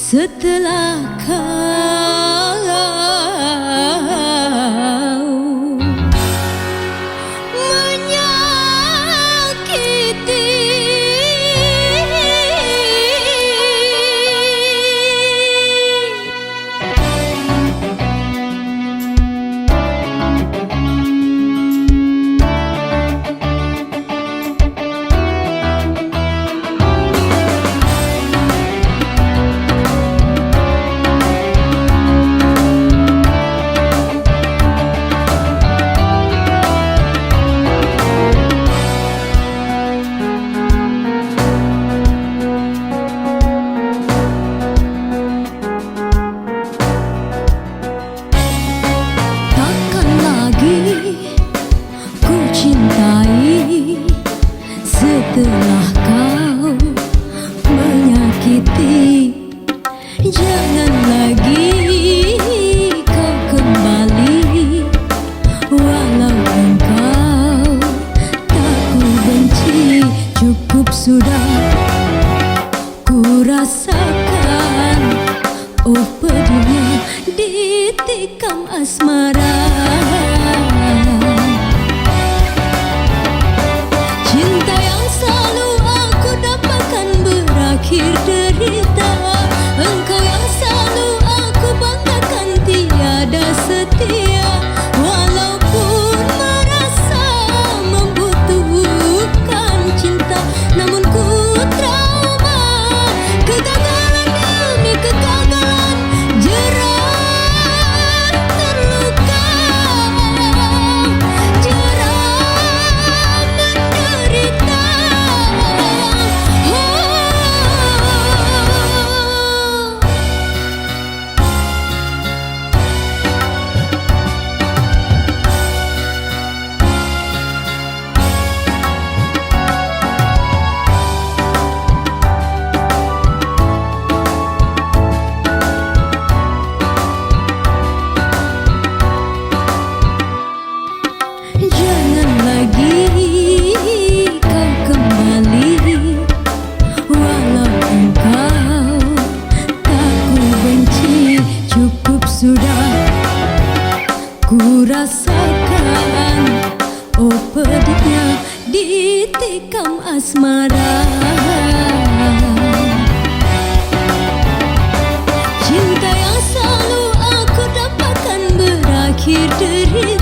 setelah kau menyakiti. Setelah kau menyakiti, jangan lagi kau kembali. Walau engkau tak ku benci, cukup sudah ku rasakan. Oh pedihnya ditikam asmara. Akhir derita, engkau yang selalu aku banggakan, tiada setia. Walaupun merasa membutuhkan cinta, namun ku trauma. Kegagalan demi kegagalan, jerah terluka, jerah menderita. Jangan lagi kau kembali. Walau engkau tak ku benci, cukup sudah ku rasakan. Oh pedihnya ditikam asmara. Cinta yang selalu aku dapatkan berakhir derita.